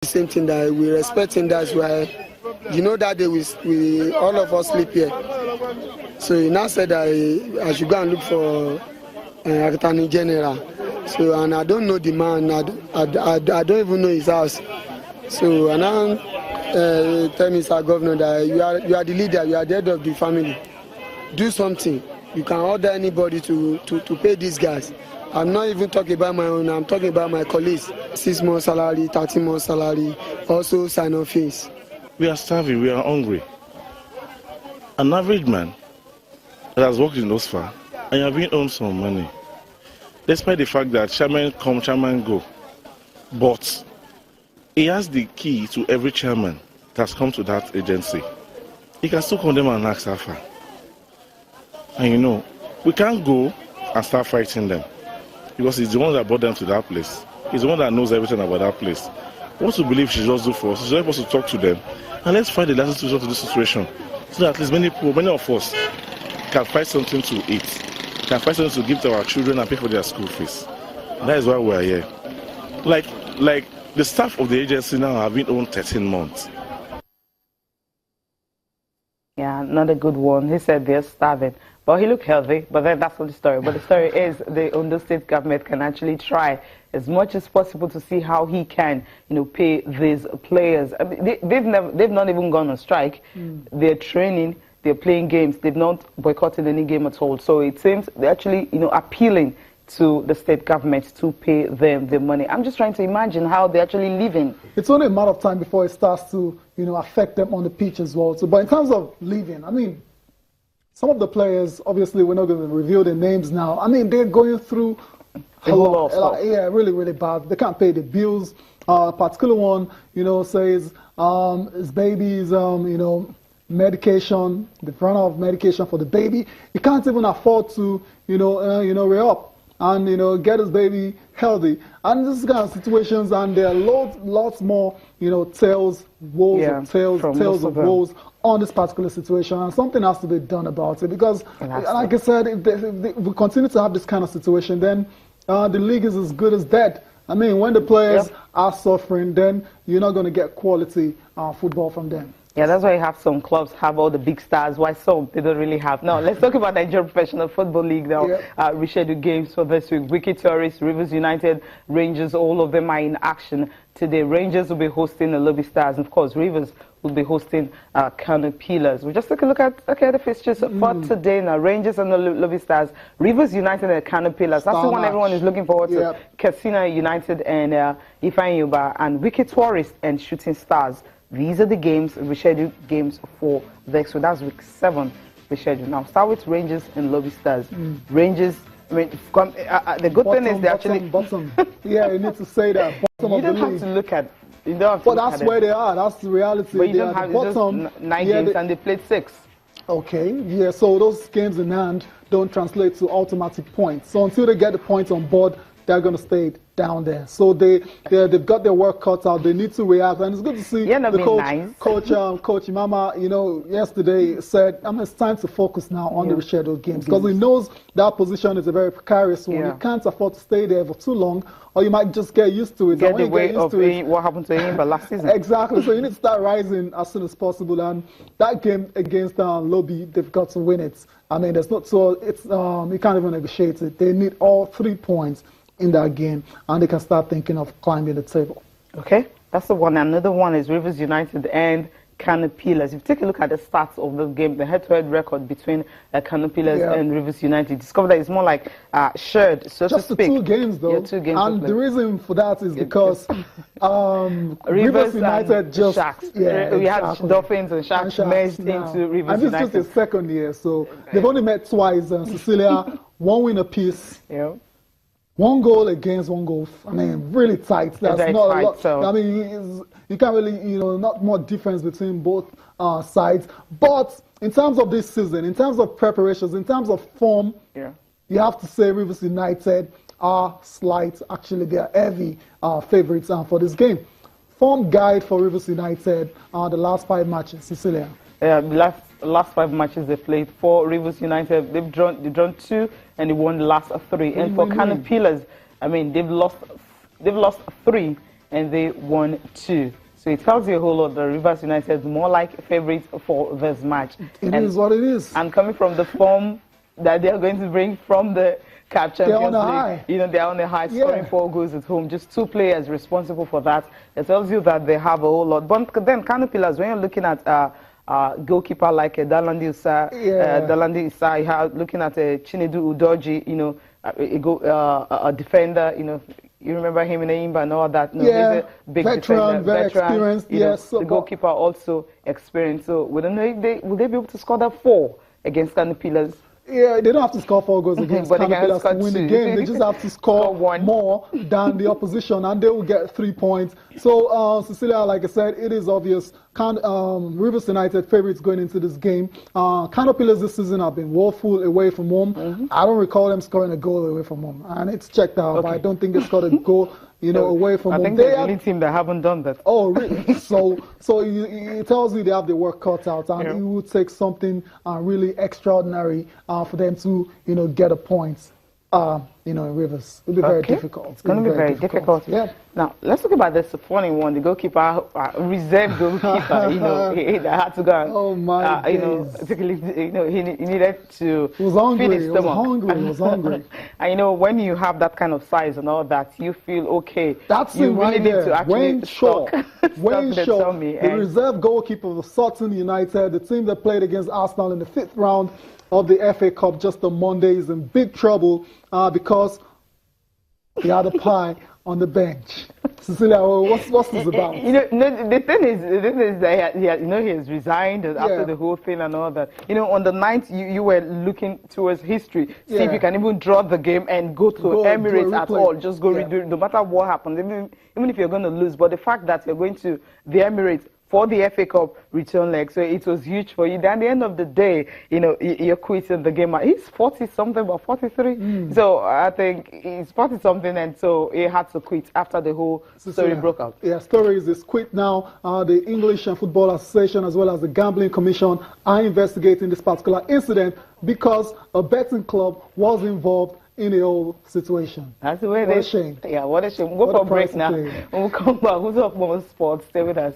The same thing that we respect him. That's why, you know, that day we all of us sleep here. So he now said that I should go and look for Attorney General. So, and I don't know the man. I don't even know his house. So, and now tell Mr. Governor that you are the leader, you are the head of the family. Do something. You can order anybody to pay these guys. I'm not even talking about my own, I'm talking about my colleagues. 6 months salary, 13 months salary, also sign-on fees. We are starving, we are hungry. An average man that has worked in OSFA and you have been earned some money, despite the fact that chairman come, chairman go, but he has the key to every chairman that has come to that agency. He can still come them and ask how far. And you know, we can't go and start fighting them because he's the one that brought them to that place. He's the one that knows everything about that place. What we believe she just do for us is help us to talk to them and let's find the lasting solution to this situation so that at least many people, many of us can find something to eat, can find something to give to our children and pay for their school fees. That is why we are here. Like the staff of the agency now have been on 13 months. Yeah, not a good one. He said they're starving. But he looked healthy, but then that's not the story. But the story is the Ondo State government can actually try as much as possible to see how he can, you know, pay these players. I mean, they've not even gone on strike. They're training, they're playing games. They've not boycotted any game at all. So it seems they're actually, you know, appealing to the state government to pay them the money. I'm just trying to imagine how they're actually living. It's only a matter of time before it starts to, you know, affect them on the pitch as well. So, but in terms of living, I mean, some of the players, obviously, we're not going to reveal their names now. I mean, they're going through a lot. Yeah, really, really bad. They can't pay the bills. A particular one, you know, says his baby's, you know, medication, the run out of medication for the baby. He can't even afford to, you know, re-up and, you know, get his baby healthy. And this kind of situations, and there are lots more, you know, tales of woes on this particular situation, and something has to be done about it because, like I said, if we continue to have this kind of situation, then the league is as good as dead. I mean, when the players are suffering, then you're not going to get quality football from them. Yeah, that's why you have some clubs have all the big stars, why some they don't really have. Now, let's talk about Nigeria Professional Football League now. Rescheduled games for this week. Wiki Tourists, Rivers United, Rangers, all of them are in action today. Rangers will be hosting the Lobby Stars, and of course, Rivers will be hosting Kano Pillars. We'll just take a look at the fixtures for today now. Rangers and the Lobby Stars, Rivers United and Kano Pillars. That's the one everyone is looking forward to. Casino United and Ifeanyi Uba, and Wiki Tourists and Shooting Stars. These are the games, rescheduled games for next week. That's week 7 rescheduled. Now, start with Rangers and Lobby Stars. Rangers, I mean, the good thing is they actually... Bottom. Yeah, you need to say that. Bottom you don't have to look at... You don't have to but that's where they are. That's the reality. But you don't have bottom, 9 games and they played 6. Okay, yeah, so those games in hand don't translate to automatic points. So until they get the points on board, they're going to stay down there. So they've got their work cut out. They need to react, and it's good to see the coach Imama, you know, yesterday said, it's time to focus now on the rescheduled games because he knows that position is a very precarious one. You can't afford to stay there for too long, or you might just get used to it. Get the way of what happened to him last season. Exactly. So you need to start rising as soon as possible. And that game against Lobby, they've got to win it. I mean, there's not so it's you can't even negotiate it. They need all 3 points in that game, and they can start thinking of climbing the table. Okay, that's the one. Another one is Rivers United and Kano Pillars. If you take a look at the stats of the game, the head-to-head record between Kano Pillars and Rivers United, discover that it's more like shared, so just to speak. Just 2 games, though. Yeah, 2 games. And the reason for that is because Rivers United just... Sharks. We had Dolphins and Sharks merged into Rivers United. And this is just the 2nd year, so they've only met twice. Cecilia, 1 win apiece. 1 goal against 1 goal. I mean, really tight. That's not a lot. So. I mean, you can't really, you know, not more difference between both sides. But in terms of this season, in terms of preparations, in terms of form, you have to say Rivers United are slight. Actually, they are heavy favorites for this game. Form guide for Rivers United, the last 5 matches. Cecilia. Yeah, the last 5 matches they played for Rivers United, they've drawn 2 and they won the last 3. And for Kano Pillars, I mean, they've lost 3 and they won 2. So it tells you a whole lot that Rivers United is more like favorites for this match. It is what it is. And coming from the form that they are going to bring from the CAF Champions League, you know, they're on the high, scoring 4 goals at home. Just 2 players responsible for that. It tells you that they have a whole lot. But then Kano Pillars, when you're looking at goalkeeper like Dalandi Issa, you have looking at Chinedu Udoji, you know, a defender, you know. You remember him in Aimba and all that? No, yeah, he's a big veteran, very experienced. Yes, the goalkeeper also experienced. So we don't know if will they be able to score that 4 against Kano Pillars. Yeah, they don't have to score 4 goals against But Kano Pillars to win the game. They just have to score more than the opposition, and they will get 3 points. So, Cecilia, like I said, it is obvious. Rivers United favorites going into this game. Kano Pillars this season have been woeful away from home. I don't recall them scoring a goal away from home, and it's checked out. But I don't think they scored a goal, you know, away from home. I think they're the only team that haven't done that. Oh, really? So it tells you they have the work cut out, and it will take something really extraordinary for them to, you know, get a point. You know, in Rivers. It'll be very difficult. It's going to be very difficult. Yeah. Now, let's talk about this funny one. The goalkeeper, reserve goalkeeper, you know, he had to go. Oh, my you know, he needed to feed his stomach. He was hungry. And, you know, when you have that kind of size and all that, you feel okay. That's you it really right need there. to actually Wayne Shaw, the reserve goalkeeper of Sutton United, the team that played against Arsenal in the 5th round of the FA Cup just on Monday, is in big trouble because he had a pie on the bench. Cecilia, what's this about? You know, the thing is that he has resigned after the whole thing and all that. You know, on the 9th, you were looking towards history, see if you can even draw the game and go to Emirates at all. Just go redo it, no matter what happens, even if you're going to lose. But the fact that you're going to the Emirates for the FA Cup return leg, so it was huge for you. Then at the end of the day, you know, you're quitting the game. He's 40-something, about 43. So I think he's 40-something, and so he had to quit after the whole story broke out. Yeah, stories is quit now. The English and Football Association, as well as the Gambling Commission, are investigating this particular incident because a betting club was involved in the whole situation. That's the way What a shame. Yeah, what a shame. We'll go for a break now. When we come back, who's up more sports? Stay with us.